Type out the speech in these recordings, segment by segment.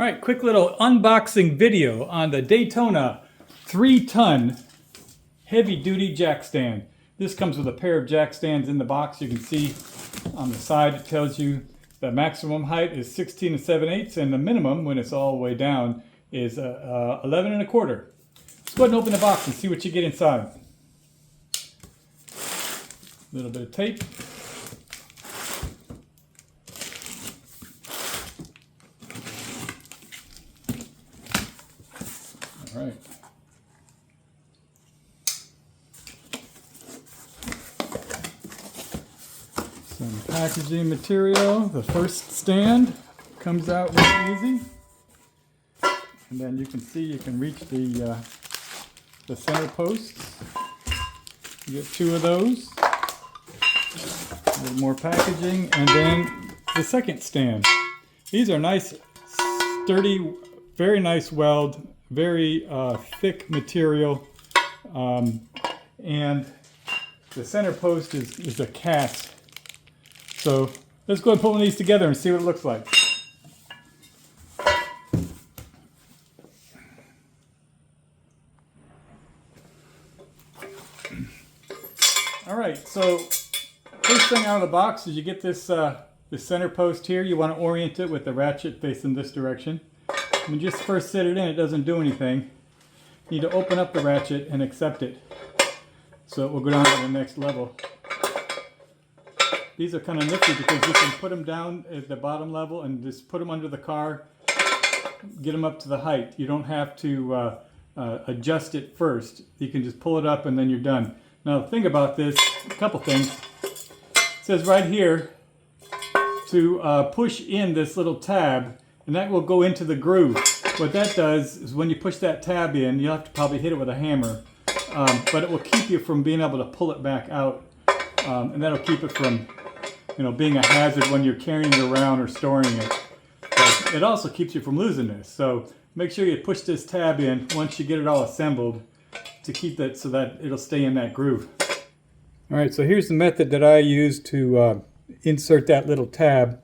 right, quick little unboxing video on the Daytona 3-ton heavy-duty jack stand. This comes with a pair of jack stands in the box. You can see on the side it tells you the maximum height is 16 7/8 and the minimum, when it's all the way down, is 11 1/4. Let's go ahead and open the box and see what you get inside. A little bit of tape. All right. Some packaging material. The first stand comes out really easy. And then you can see you can reach the center posts. You get 2 of those. A little more packaging, and then the second stand. These are nice, sturdy, very nice weld, very thick material, and the center post is a cast. So let's go ahead and put one of these together and see what it looks like. All right, so first thing out of the box is you get this center post here. You want to orient it with the ratchet facing this direction. When you just first set it in, it doesn't do anything. You need to open up the ratchet and accept it, so it will go down to the next level. These are kind of nifty because you can put them down at the bottom level and just put them under the car, get them up to the height. You don't have to adjust it first. You can just pull it up and then you're done. Now think about this, a couple things. It says right here to push in this little tab, and that will go into the groove. What that does is when you push that tab in, you'll have to probably hit it with a hammer, but it will keep you from being able to pull it back out, and that'll keep it from, being a hazard when you're carrying it around or storing it. But it also keeps you from losing this. So make sure you push this tab in once you get it all assembled to keep that so that it'll stay in that groove. All right, so here's the method that I use to insert that little tab.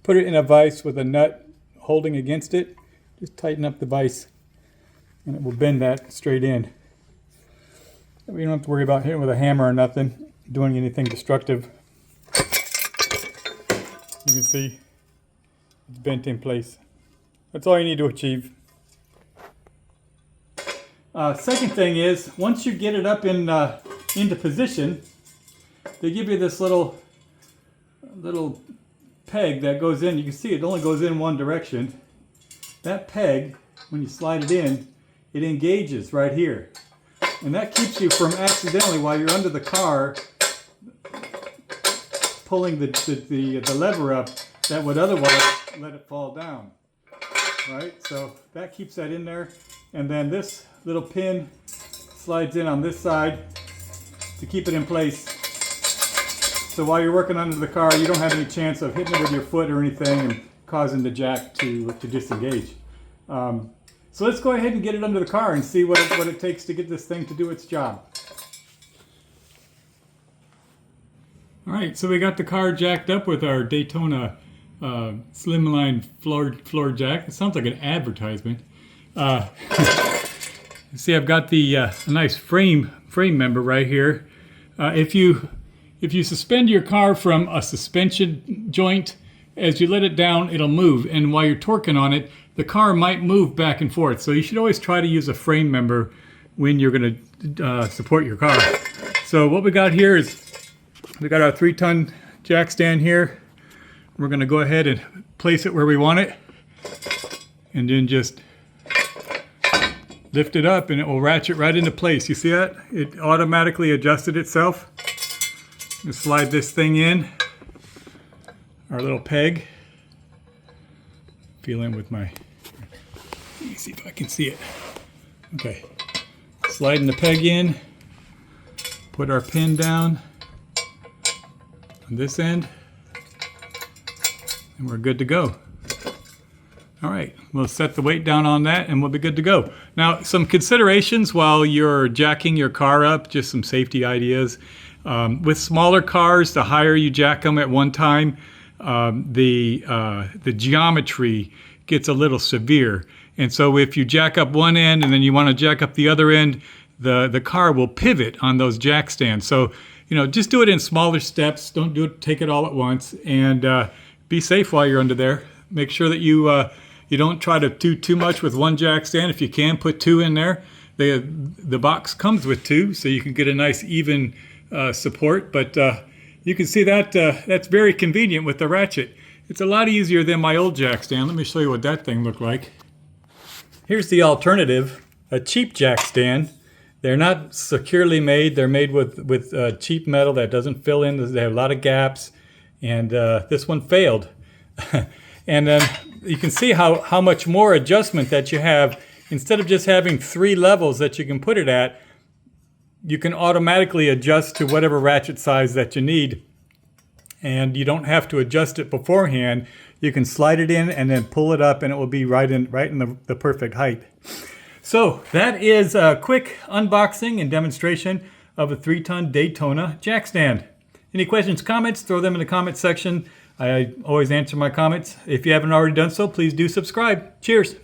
Put it in a vise with a nut holding against it. Just tighten up the vise and it will bend that straight in. You don't have to worry about hitting with a hammer or nothing, doing anything destructive. You can see it's bent in place. That's all you need to achieve. Second thing is, once you get it up into position, they give you this little peg that goes in. You can see it only goes in one direction. That peg, when you slide it in, it engages right here. And that keeps you from accidentally, while you're under the car, pulling the lever up that would otherwise let it fall down. Right? So that keeps that in there. And then this little pin slides in on this side to keep it in place. So while you're working under the car, you don't have any chance of hitting it with your foot or anything and causing the jack to disengage. So let's go ahead and get it under the car and see what it takes to get this thing to do its job. All right, so we got the car jacked up with our Daytona slimline floor jack. It sounds like an advertisement. See, I've got the nice frame member right here. If you suspend your car from a suspension joint, as you let it down, it'll move. And while you're torquing on it, the car might move back and forth. So you should always try to use a frame member when you're going to support your car. So what we got here is we got our 3-ton jack stand here. We're going to go ahead and place it where we want it, and then just lift it up and it will ratchet right into place. You see that? It automatically adjusted itself. Just slide this thing in, our little peg. Feel in with my, let me see if I can see it. Okay, sliding the peg in, put our pin down on this end, and we're good to go. All right, we'll set the weight down on that and we'll be good to go. Now, some considerations while you're jacking your car up, just some safety ideas. With smaller cars, the higher you jack them at one time, the geometry gets a little severe. And so if you jack up one end and then you want to jack up the other end, the car will pivot on those jack stands. So, just do it in smaller steps. Don't take it all at once, and be safe while you're under there. Make sure that you don't try to do too much with one jack stand. If you can, put two in there. The box comes with two, so you can get a nice even support. But you can see that that's very convenient with the ratchet. It's a lot easier than my old jack stand. Let me show you what that thing looked like. Here's the alternative, a cheap jack stand. They're not securely made. They're made with cheap metal that doesn't fill in. They have a lot of gaps, and this one failed. And then you can see how much more adjustment that you have. Instead of just having 3 levels that you can put it at, you can automatically adjust to whatever ratchet size that you need. And you don't have to adjust it beforehand. You can slide it in and then pull it up, and it will be right in the perfect height. So that is a quick unboxing and demonstration of a 3-ton Daytona jack stand. Any questions, comments, throw them in the comment section. I always answer my comments. If you haven't already done so, please do subscribe. Cheers.